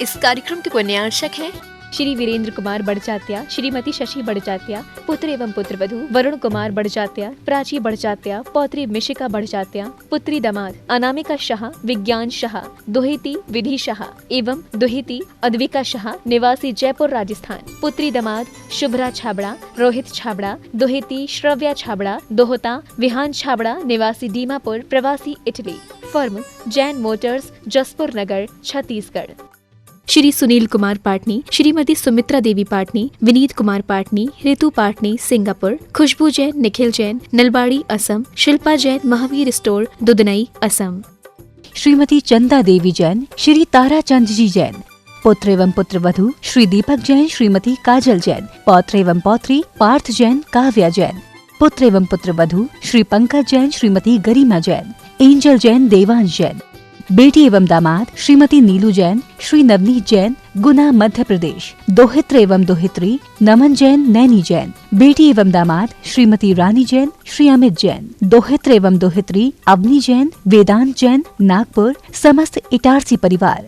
इस कार्यक्रम के उपन्यासक हैं श्री वीरेंद्र कुमार बड़जात्या, श्रीमती शशि बड़जात्या, पुत्र एवं पुत्र वधू वरुण कुमार बड़जात्या, प्राची बड़जात्या, पौत्री मिशिका बड़जात्या, पुत्री दामाद अनामिका शाह, विज्ञान शाह, दोहिती विधि शाह एवं दोहिती अद्विका शाह, निवासी जयपुर राजस्थान, पुत्री दामाद शुभ्रा छाबड़ा, रोहित छाबड़ा, दोहिती श्रव्या छाबड़ा, दोहता विहान छाबड़ा, निवासी दीमापुर, प्रवासी Italy. Firm Jain Motors, Jaspur Nagar, Chhattisgarh. Shri Sunil Kumar Patni, Shrimati Sumitra Devi Patni, Vineet Kumar Patni, Ritu Patni, Singapore, Khushboo Jain, Nikhil Jain, Nalbari, Assam, Shilpa Jain, Mahavir store, Dudhnai, Assam. Shrimati Chanda Devi Jain, Shri Tarachand जी जैन, पुत्र एवं पुत्र वधू श्री दीपक जैन, श्रीमती काजल जैन, पौत्र एवं पौत्री पार्थ जैन, काव्या जैन, पुत्र एवं पुत्र वधू श्री पंकज जैन, श्रीमती गरिमा जैन, एंजल जैन, देवांश जैन, बेटी एवं दामाद श्रीमती नीलू जैन, श्री नवनीत जैन, गुना, मध्य प्रदेश, दोहित्र एवं दोहित्री नमन जैन, नैनी जैन, बेटी एवं दामाद श्रीमती रानी जैन, श्री अमित जैन, दोहित्र एवं दोहित्री अवनी जैन, वेदांत जैन, नागपुर, समस्त इटारसी परिवार।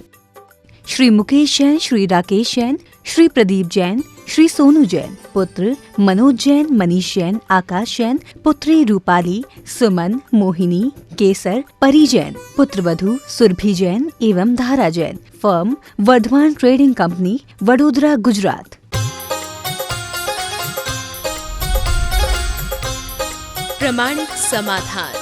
श्री मुकेश जैन, श्री राकेश जैन, श्री प्रदीप जैन, श्री सोनू जैन, पुत्र मनोज जैन, मनीष जैन, आकाश जैन, पुत्री रूपाली, सुमन, मोहिनी, केसर, परी जैन, पुत्र वधू सुरभि जैन एवं Dhara Jain. Firm Vardhaman trading company, Vadodara, Gujarat. प्रमाणिक समाधान।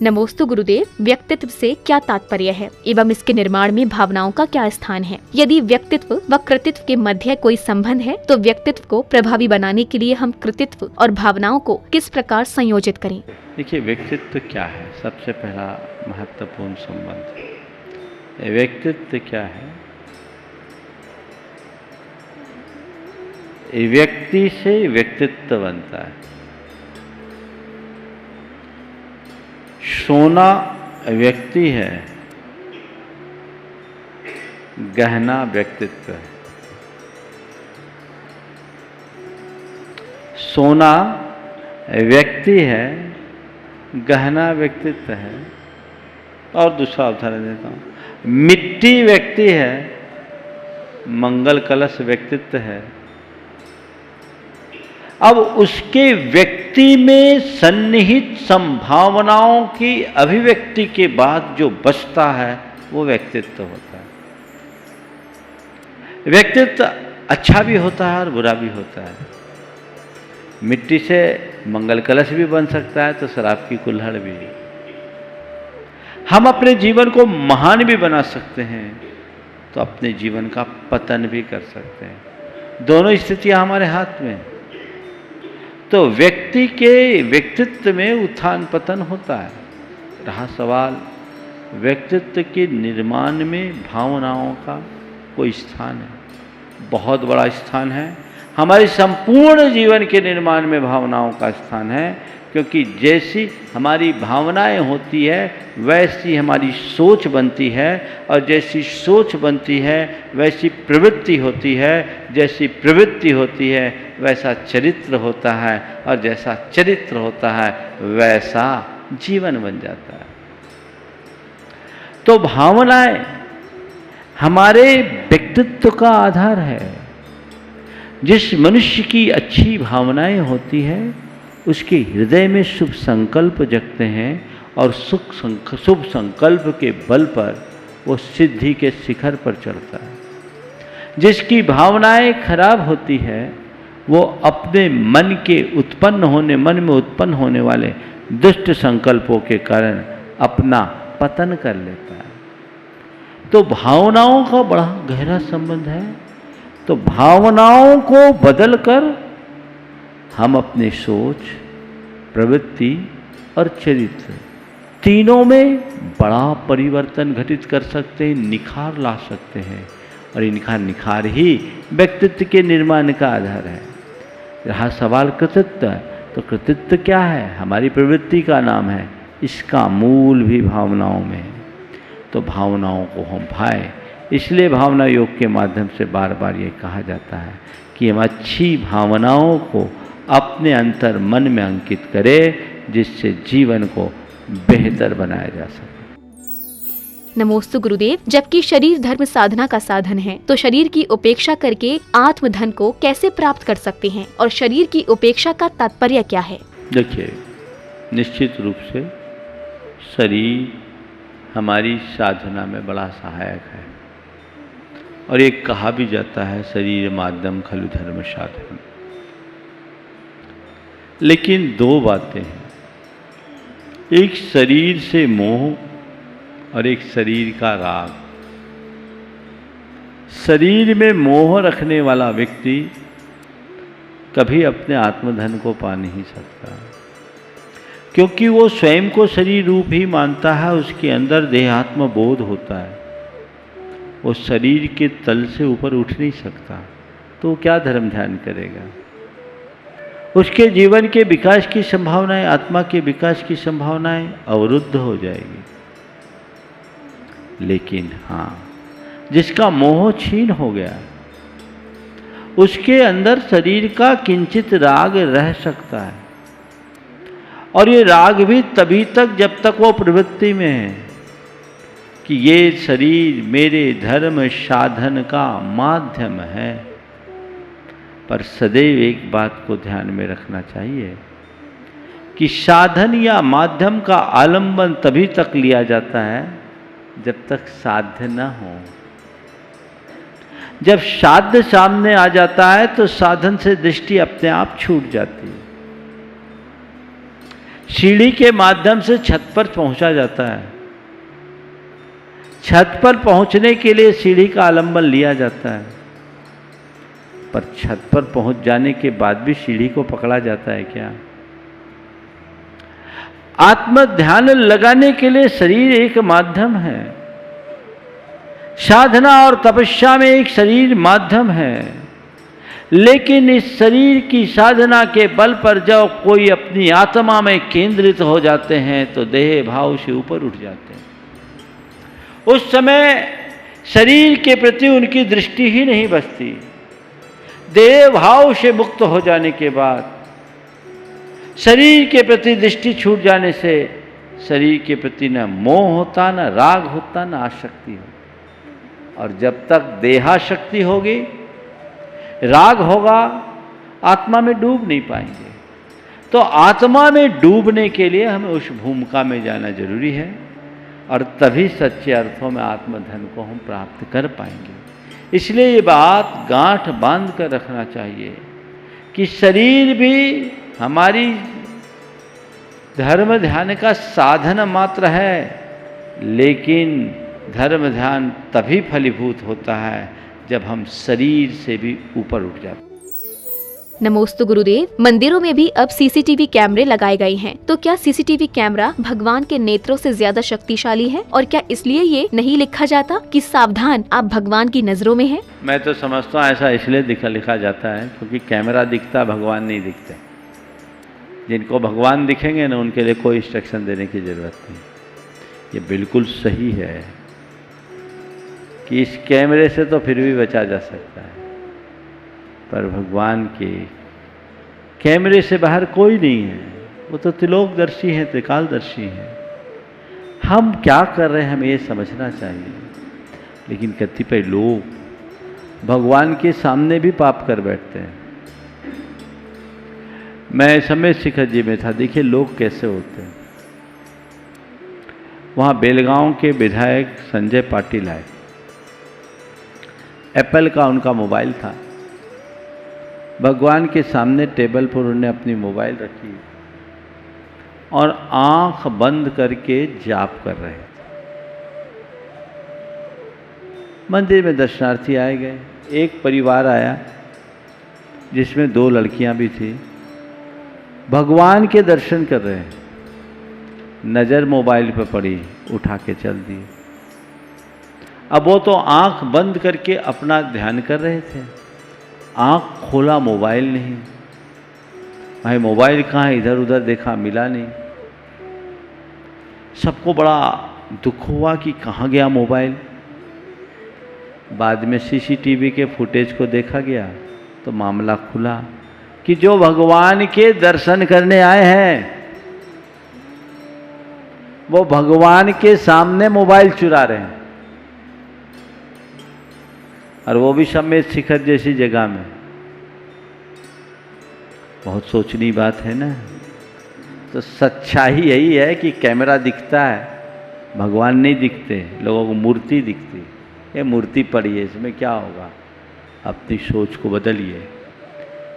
नमोस्तु गुरुदेव, व्यक्तित्व से क्या तात्पर्य है एवं इसके निर्माण में भावनाओं का क्या स्थान है? यदि व्यक्तित्व व कृतित्व के मध्य कोई संबंध है तो व्यक्तित्व को प्रभावी बनाने के लिए हम कृतित्व और भावनाओं को किस प्रकार संयोजित करें? देखिए, व्यक्तित्व क्या है? सबसे पहला महत्वपूर्ण संबंध व्यक्तित्व क्या है? व्यक्ति से व्यक्तित्व बनता है। सोना व्यक्ति है, गहना व्यक्तित्व है। सोना व्यक्ति है, गहना व्यक्तित्व है। और दूसरा उदाहरण देता हूँ, मिट्टी व्यक्ति है, मंगल कलश व्यक्तित्व है। अब उसके व्यक्ति में सन्निहित संभावनाओं की अभिव्यक्ति के बाद जो बचता है वो व्यक्तित्व होता है। व्यक्तित्व अच्छा भी होता है और बुरा भी होता है। मिट्टी से मंगल कलश भी बन सकता है तो शराब की कुल्हड़ भी। हम अपने जीवन को महान भी बना सकते हैं तो अपने जीवन का पतन भी कर सकते हैं। दोनों स्थितियां हमारे हाथ में। तो व्यक्ति के व्यक्तित्व में उत्थान पतन होता है। रहा सवाल व्यक्तित्व के निर्माण में भावनाओं का कोई स्थान है, बहुत बड़ा स्थान है। हमारे संपूर्ण जीवन के निर्माण में भावनाओं का स्थान है, क्योंकि जैसी हमारी भावनाएं होती है वैसी हमारी सोच बनती है, और जैसी सोच बनती है वैसी प्रवृत्ति होती है, जैसी प्रवृत्ति होती है वैसा चरित्र होता है, और जैसा चरित्र होता है वैसा जीवन बन जाता है। तो भावनाएं हमारे व्यक्तित्व का आधार है। जिस मनुष्य की अच्छी भावनाएं होती है उसके हृदय में शुभ संकल्प जगते हैं, और शुभ संकल्प के बल पर वो सिद्धि के शिखर पर चढ़ता है। जिसकी भावनाएं खराब होती है वो अपने मन में उत्पन्न होने वाले दुष्ट संकल्पों के कारण अपना पतन कर लेता है। तो भावनाओं का बड़ा गहरा संबंध है। तो भावनाओं को बदलकर हम अपनी सोच, प्रवृत्ति और चरित्र तीनों में बड़ा परिवर्तन घटित कर सकते हैं, निखार ला सकते हैं। और इनका निखार ही व्यक्तित्व के निर्माण का आधार है। रहा सवाल कृतित्व, तो कृतित्व क्या है? हमारी प्रवृत्ति का नाम है। इसका मूल भी भावनाओं में है। तो भावनाओं को हम भाएं। इसलिए भावना योग के माध्यम से बार बार ये कहा जाता है कि हम अच्छी भावनाओं को अपने अंतर मन में अंकित करें, जिससे जीवन को बेहतर बनाया जा सके। नमोस्तु गुरुदेव, जबकि शरीर धर्म साधना का साधन है, तो शरीर की उपेक्षा करके आत्म धन को कैसे प्राप्त कर सकते हैं और शरीर की उपेक्षा का तात्पर्य क्या है? देखिए, निश्चित रूप से शरीर हमारी साधना में बड़ा सहायक है और ये कहा भी जाता है शरीर माध्यम खलु धर्म साधन। लेकिन दो बातें हैं, एक शरीर से मोह और एक शरीर का राग। शरीर में मोह रखने वाला व्यक्ति कभी अपने आत्मधन को पा नहीं सकता, क्योंकि वो स्वयं को शरीर रूप ही मानता है, उसके अंदर देहात्म बोध होता है, वो शरीर के तल से ऊपर उठ नहीं सकता, तो वो क्या धर्म ध्यान करेगा? उसके जीवन के विकास की संभावनाएं, आत्मा के विकास की संभावनाएं अवरुद्ध हो जाएगी। लेकिन हाँ, जिसका मोह छीन हो गया, उसके अंदर शरीर का किंचित राग रह सकता है, और ये राग भी तभी तक जब तक वो प्रवृत्ति में है कि ये शरीर मेरे धर्म साधन का माध्यम है। पर सदैव एक बात को ध्यान में रखना चाहिए कि साधन या माध्यम का आलंबन तभी तक लिया जाता है जब तक साध्य न हो। जब साध्य सामने आ जाता है तो साधन से दृष्टि अपने आप छूट जाती है। सीढ़ी के माध्यम से छत पर पहुंचा जाता है, छत पर पहुंचने के लिए सीढ़ी का आलंबन लिया जाता है, पर छत पर पहुंच जाने के बाद भी सीढ़ी को पकड़ा जाता है क्या? आत्म ध्यान लगाने के लिए शरीर एक माध्यम है, साधना और तपस्या में एक शरीर माध्यम है। लेकिन इस शरीर की साधना के बल पर जब कोई अपनी आत्मा में केंद्रित हो जाते हैं तो देह भाव से ऊपर उठ जाते हैं। उस समय शरीर के प्रति उनकी दृष्टि ही नहीं बचती। देह भाव से मुक्त हो जाने के बाद शरीर के प्रति दृष्टि छूट जाने से शरीर के प्रति न मोह होता, न राग होता, न आसक्ति होती। और जब तक देहाशक्ति होगी, राग होगा, आत्मा में डूब नहीं पाएंगे। तो आत्मा में डूबने के लिए हमें उस भूमिका में जाना जरूरी है, और तभी सच्चे अर्थों में आत्मधन को हम प्राप्त कर पाएंगे। इसलिए ये बात गांठ बांध कर रखना चाहिए कि शरीर भी हमारी धर्म ध्यान का साधन मात्र है, लेकिन धर्म ध्यान तभी फलीभूत होता है जब हम शरीर से भी ऊपर उठ जाते। नमोस्तु गुरुदेव, मंदिरों में भी अब सीसीटीवी कैमरे लगाए गए हैं, तो क्या सीसीटीवी कैमरा भगवान के नेत्रों से ज्यादा शक्तिशाली है? और क्या इसलिए ये नहीं लिखा जाता कि सावधान, आप भगवान की नजरों में हैं? मैं तो समझता हूँ ऐसा इसलिए लिखा जाता है क्योंकि कैमरा दिखता, भगवान नहीं दिखते। जिनको भगवान दिखेंगे ना, उनके लिए कोई इंस्ट्रक्शन देने की जरूरत नहीं। ये बिल्कुल सही है कि इस कैमरे से तो फिर भी बचा जा सकता है, पर भगवान के कैमरे से बाहर कोई नहीं है। वो तो त्रिलोकदर्शी हैं, त्रिकालदर्शी हैं। हम क्या कर रहे हैं हमें ये समझना चाहिए। लेकिन कतिपय लोग भगवान के सामने भी पाप कर बैठते हैं। मैं समय शिखर जी में था, देखिए लोग कैसे होते हैं। वहाँ बेलगांव के विधायक संजय पाटिल आए, एप्पल का उनका मोबाइल था। भगवान के सामने टेबल पर उन्होंने अपनी मोबाइल रखी और आंख बंद करके जाप कर रहे थे। मंदिर में दर्शनार्थी आए गए। एक परिवार आया जिसमें 2 लड़कियां भी थी। भगवान के दर्शन कर रहे हैं, नज़र मोबाइल पर पड़ी, उठा के चल दी। अब वो तो आंख बंद करके अपना ध्यान कर रहे थे, आंख खोला, मोबाइल नहीं। भाई मोबाइल कहाँ है? इधर उधर देखा, मिला नहीं। सबको बड़ा दुख हुआ कि कहाँ गया मोबाइल। बाद में सीसीटीवी के फुटेज को देखा गया तो मामला खुला कि जो भगवान के दर्शन करने आए हैं वो भगवान के सामने मोबाइल चुरा रहे हैं, और वो भी समेत शिखर जैसी जगह में। बहुत सोचनी बात है ना। तो सच्चाई यही है कि कैमरा दिखता है, भगवान नहीं दिखते, लोगों को मूर्ति दिखती है। ये मूर्ति पड़ी है, इसमें क्या होगा? अपनी सोच को बदलिए,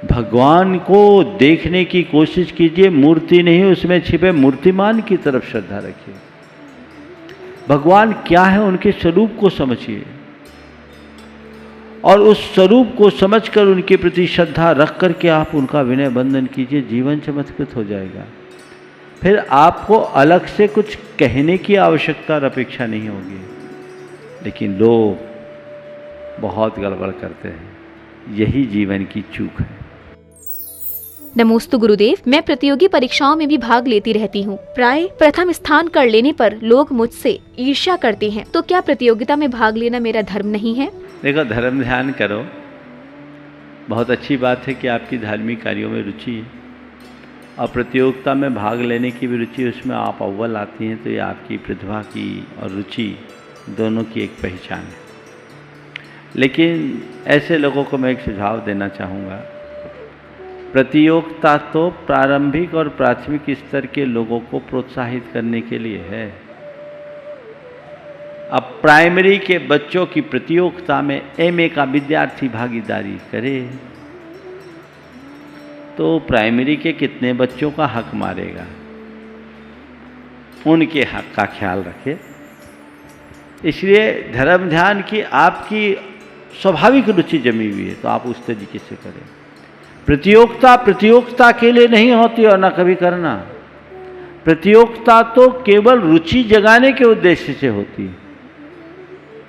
भगवान को देखने की कोशिश कीजिए, मूर्ति नहीं उसमें छिपे मूर्तिमान की तरफ श्रद्धा रखिए। भगवान क्या है उनके स्वरूप को समझिए, और उस स्वरूप को समझकर उनके प्रति श्रद्धा रख करके आप उनका विनय बंधन कीजिए, जीवन चमत्कृत हो जाएगा। फिर आपको अलग से कुछ कहने की आवश्यकता और अपेक्षा नहीं होगी। लेकिन लोग बहुत गड़बड़ करते हैं, यही जीवन की चूक है। नमोस्तु गुरुदेव, मैं प्रतियोगी परीक्षाओं में भी भाग लेती रहती हूँ। प्राय प्रथम स्थान कर लेने पर लोग मुझसे ईर्ष्या करते हैं, तो क्या प्रतियोगिता में भाग लेना मेरा धर्म नहीं है? देखो, धर्म ध्यान करो, बहुत अच्छी बात है कि आपकी धार्मिक कार्यों में रुचि है, और प्रतियोगिता में भाग लेने की भी रुचि, उसमें आप अव्वल आती हैं, तो ये आपकी प्रतिभा की और रुचि दोनों की एक पहचान है। लेकिन ऐसे लोगों को मैं एक सुझाव देना चाहूँगा, प्रतियोगिता तो प्रारंभिक और प्राथमिक स्तर के लोगों को प्रोत्साहित करने के लिए है। अब प्राइमरी के बच्चों की प्रतियोगिता में एमए का विद्यार्थी भागीदारी करे तो प्राइमरी के कितने बच्चों का हक मारेगा? उनके हक का ख्याल रखे। इसलिए धर्म ध्यान की आपकी स्वाभाविक रुचि जमी हुई है, तो आप उस तरीके से करें। प्रतियोगिता के लिए नहीं होती, और ना कभी करना। प्रतियोगिता तो केवल रुचि जगाने के उद्देश्य से होती है।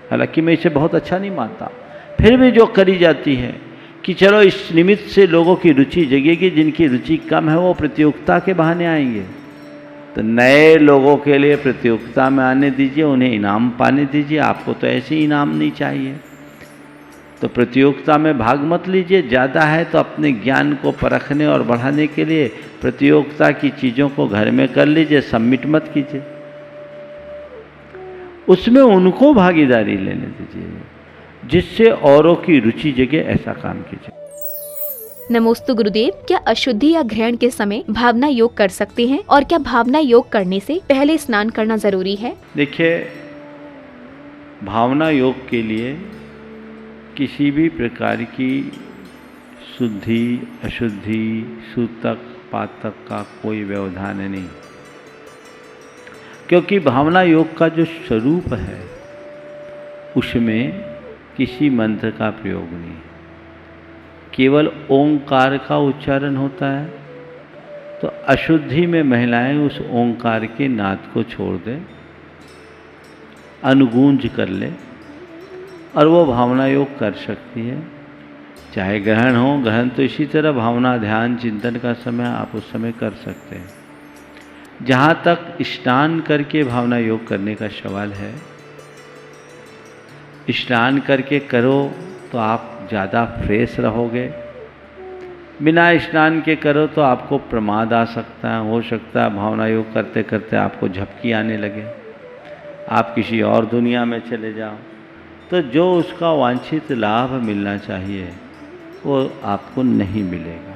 हालांकि मैं इसे बहुत अच्छा नहीं मानता, फिर भी जो करी जाती है कि चलो इस निमित्त से लोगों की रुचि जगेगी, जिनकी रुचि कम है वो प्रतियोगिता के बहाने आएंगे। तो नए लोगों के लिए प्रतियोगिता में आने दीजिए, उन्हें इनाम पाने दीजिए। आपको तो ऐसे ही इनाम नहीं चाहिए, तो प्रतियोगिता में भाग मत लीजिए। ज़्यादा है तो अपने ज्ञान को परखने और बढ़ाने के लिए प्रतियोगिता की चीज़ों को घर में कर लीजिए, सबमिट मत कीजिए। उसमें उनको भागीदारी लेने दीजिए, जिससे औरों की रुचि जगे, ऐसा काम कीजिए। नमोस्तु गुरुदेव, क्या अशुद्धि या ग्रहण के समय भावना योग कर सकते हैं, और क्या भावना योग करने से पहले स्नान करना जरूरी है? देखिए, भावना योग के लिए किसी भी प्रकार की शुद्धि अशुद्धि सूतक पातक का कोई व्यवधान नहीं, क्योंकि भावना योग का जो स्वरूप है उसमें किसी मंत्र का प्रयोग नहीं, केवल ओंकार का उच्चारण होता है। तो अशुद्धि में महिलाएं उस ओंकार के नाद को छोड़ दें, अनुगूंज कर ले, और वो भावना योग कर सकती है। चाहे ग्रहण हो, ग्रहण तो इसी तरह भावना ध्यान चिंतन का समय आप उस समय कर सकते हैं। जहाँ तक स्नान करके भावना योग करने का सवाल है, स्नान करके करो तो आप ज़्यादा फ्रेश रहोगे। बिना स्नान के करो तो आपको प्रमाद आ सकता है, हो सकता है भावना योग करते करते आपको झपकी आने लगे, आप किसी और दुनिया में चले जाओ। तो जो उसका वांछित लाभ मिलना चाहिए वो आपको नहीं मिलेगा।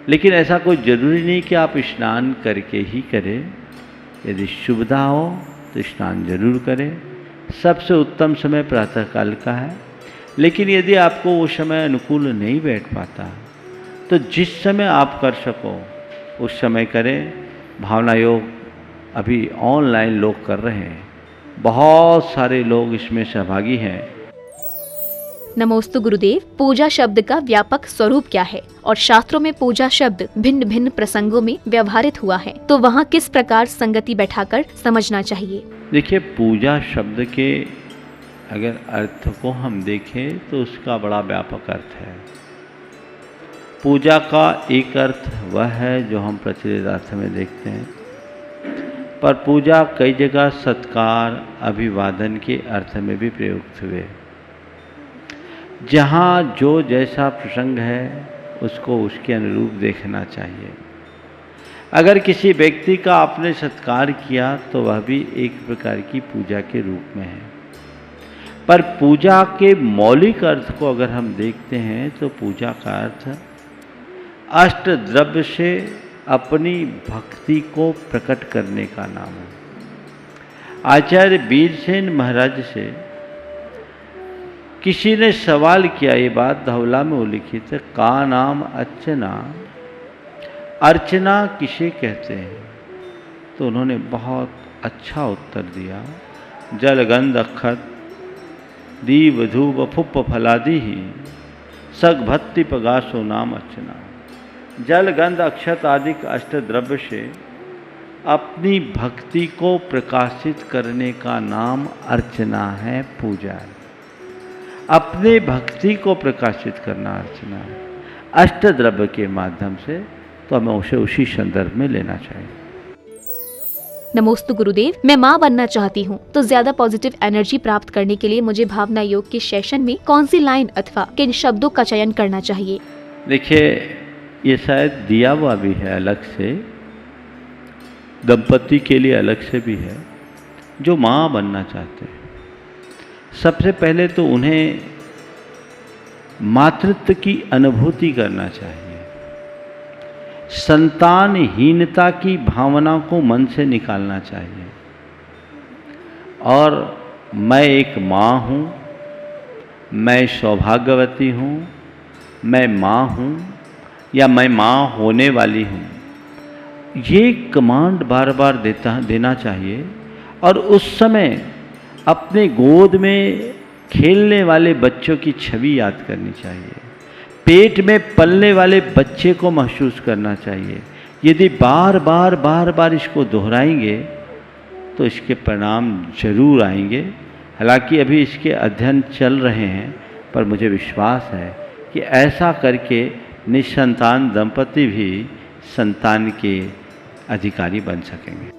लेकिन ऐसा कोई ज़रूरी नहीं कि आप स्नान करके ही करें। यदि सुविधा हो तो स्नान जरूर करें। सबसे उत्तम समय प्रातःकाल का है, लेकिन यदि आपको वो समय अनुकूल नहीं बैठ पाता तो जिस समय आप कर सको उस समय करें। भावना योग अभी ऑनलाइन लोग कर रहे हैं, बहुत सारे लोग इसमें सहभागी हैं। नमोस्तु गुरुदेव, पूजा शब्द का व्यापक स्वरूप क्या है, और शास्त्रों में पूजा शब्द भिन्न भिन्न प्रसंगों में व्यवहारित हुआ है, तो वहाँ किस प्रकार संगति बैठाकर समझना चाहिए? देखिए, पूजा शब्द के अगर अर्थ को हम देखें तो उसका बड़ा व्यापक अर्थ है। पूजा का एक अर्थ वह है जो हम प्रचलित अर्थ में देखते हैं, पर पूजा कई जगह सत्कार अभिवादन के अर्थ में भी प्रयुक्त हुए। जहाँ जो जैसा प्रसंग है उसको उसके अनुरूप देखना चाहिए। अगर किसी व्यक्ति का आपने सत्कार किया तो वह भी एक प्रकार की पूजा के रूप में है। पर पूजा के मौलिक अर्थ को अगर हम देखते हैं तो पूजा का अर्थ अष्ट द्रव्य से अपनी भक्ति को प्रकट करने का नाम है। आचार्य वीरसेन महाराज से किसी ने सवाल किया, ये बात धवला में उल्लिखित है, का नाम अर्चना, अर्चना किसे कहते हैं? तो उन्होंने बहुत अच्छा उत्तर दिया, जल गंध अक्षत दीव धूप फुप फलादि ही सग भक्ति पगासो नाम अर्चना। जल गंध अक्षत आदि अष्ट द्रव्य से अपनी भक्ति को प्रकाशित करने का नाम अर्चना है, पूजा है। अपने भक्ति को प्रकाशित करना अर्चना है अष्ट द्रव्य के माध्यम से, तो हमें उसे उसी संदर्भ में लेना चाहिए। नमोस्तु गुरुदेव, मैं माँ बनना चाहती हूँ, तो ज्यादा पॉजिटिव एनर्जी प्राप्त करने के लिए मुझे भावना योग के सेशन में कौन सी लाइन अथवा किन शब्दों का चयन करना चाहिए? देखिए, ये शायद दिया हुआ भी है अलग से, दंपति के लिए अलग से भी है। जो माँ बनना चाहते हैं, सबसे पहले तो उन्हें मातृत्व की अनुभूति करना चाहिए। संतानहीनता की भावना को मन से निकालना चाहिए और मैं एक माँ हूँ, मैं सौभाग्यवती हूँ, मैं माँ हूँ या मैं माँ होने वाली हूँ, ये कमांड बार बार देना चाहिए। और उस समय अपने गोद में खेलने वाले बच्चों की छवि याद करनी चाहिए, पेट में पलने वाले बच्चे को महसूस करना चाहिए। यदि बार बार इसको दोहराएंगे तो इसके परिणाम जरूर आएंगे। हालांकि अभी इसके अध्ययन चल रहे हैं, पर मुझे विश्वास है कि ऐसा करके निसंतान दंपति भी संतान के अधिकारी बन सकेंगे।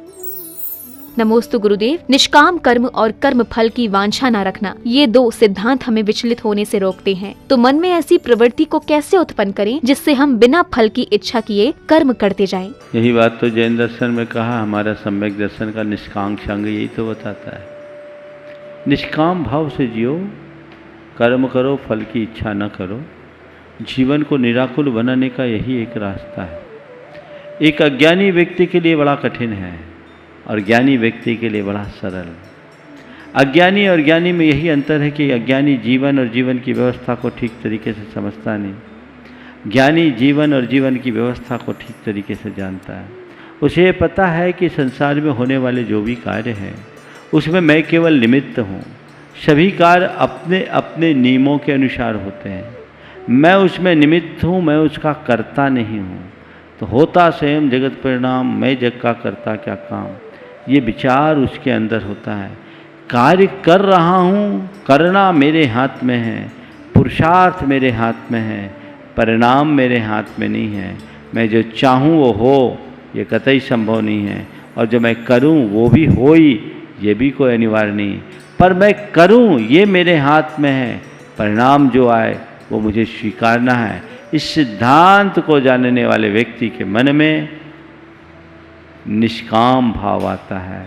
नमोस्तु गुरुदेव, निष्काम कर्म और कर्म फल की वांछा न रखना, ये दो सिद्धांत हमें विचलित होने से रोकते हैं। तो मन में ऐसी प्रवृत्ति को कैसे उत्पन्न करें जिससे हम बिना फल की इच्छा किए कर्म करते जाएं? यही बात तो जैन दर्शन में कहा, हमारा सम्यक दर्शन का निष्काम संग यही तो बताता है। निष्काम भाव से जियो, कर्म करो, फल की इच्छा न करो। जीवन को निराकुल बनाने का यही एक रास्ता है। एक अज्ञानी व्यक्ति के लिए बड़ा कठिन है और ज्ञानी व्यक्ति के लिए बड़ा सरल। अज्ञानी और ज्ञानी में यही अंतर है कि अज्ञानी जीवन और जीवन की व्यवस्था को ठीक तरीके से समझता नहीं। ज्ञानी जीवन और जीवन की व्यवस्था को ठीक तरीके से जानता है। उसे ये पता है कि संसार में होने वाले जो भी कार्य हैं उसमें मैं केवल निमित्त हूँ। सभी कार्य अपने अपने नियमों के अनुसार होते हैं, मैं उसमें निमित्त हूँ, मैं उसका कर्ता नहीं हूँ। तो होता स्वयं जगत परिणाम, मैं जग का कर्ता क्या काम, ये विचार उसके अंदर होता है। कार्य कर रहा हूँ, करना मेरे हाथ में है, पुरुषार्थ मेरे हाथ में है, परिणाम मेरे हाथ में नहीं है। मैं जो चाहूँ वो हो, ये कतई संभव नहीं है, और जो मैं करूँ वो भी हो ही, ये भी कोई अनिवार्य नहीं। पर मैं करूँ ये मेरे हाथ में है, परिणाम जो आए वो मुझे स्वीकारना है। इस सिद्धांत को जानने वाले व्यक्ति के मन में निष्काम भाव आता है।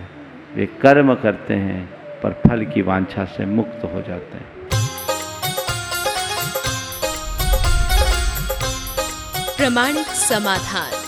वे कर्म करते हैं पर फल की वांछा से मुक्त हो जाते हैं। प्रमाणिक समाधान।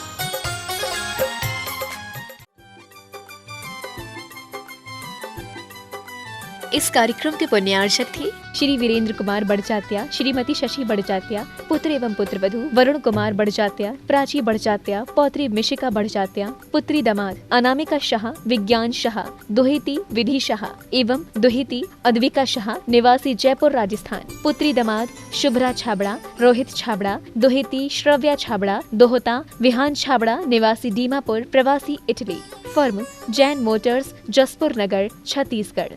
इस कार्यक्रम के पुण्यार्चक थे श्री वीरेंद्र कुमार बड़चात्या, श्रीमती शशि बड़चात्या, पुत्र एवं पुत्रवधू वरुण कुमार बड़चात्या, प्राची बड़चात्या, पौत्री मिशिका बड़चात्या, पुत्री दामाद अनामिका शाह, विज्ञान शाह, दुहिती विधि शाह एवं दुहिती अद्विका शाह, निवासी जयपुर राजस्थान, पुत्री दामाद शुभ्रा छाबड़ा, रोहित छाबड़ा, दुहिती श्रव्या छाबड़ा, दोहता विहान छाबड़ा, निवासी दीमापुर, प्रवासी Italy, firm Jain Motors, Jaspur Nagar, Chhattisgarh.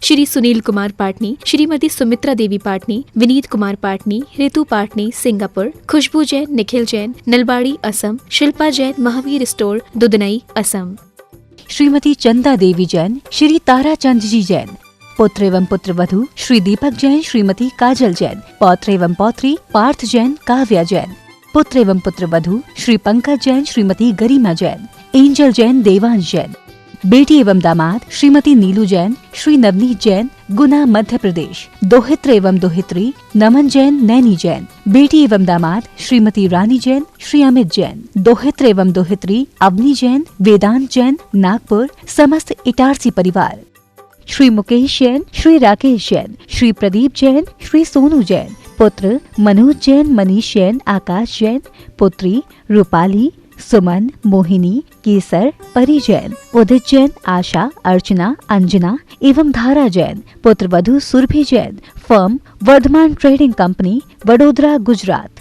Shri Sunil Kumar Patni, Shrimati Sumitra Devi Patni, Vineet Kumar Patni, Ritu Patni, Singapore, Khushboo Jain, Nikhil Jain, Nalbari, Assam, Shilpa Jain, Mahavir store, Dudhnai, Assam. Shrimati Chanda Devi Jain, Shri Tarachand जी जैन। पुत्र एवं पुत्रवधू श्री दीपक जैन, श्रीमती काजल जैन। पौत्र एवं पौत्री पार्थ जैन, काव्या जैन। पुत्र एवं पुत्र वधू श्री पंकज जैन श्रीमती गरिमा जैन, एंजल जैन देवांश जैन। बेटी एवं दामाद श्रीमती नीलू जैन श्री नवनीत जैन, गुना मध्य प्रदेश। दोहित्र एवं दोहित्री नमन जैन नैनी जैन। बेटी एवं दामाद श्रीमती रानी जैन श्री अमित जैन। दोहित्र एवं दोहित्री अवनी जैन वेदांत जैन नागपुर। समस्त इटारसी परिवार। श्री मुकेश जैन श्री राकेश जैन श्री प्रदीप जैन श्री सोनू जैन। पुत्र मनोज जैन मनीष जैन आकाश जैन। पुत्री रूपाली सुमन मोहिनी केसर परी जैन। उदित जैन आशा अर्चना अंजना एवं धारा जैन। पुत्र वधू Surabhi Jain. Firm Vardhaman trading company Vadodara Gujarat.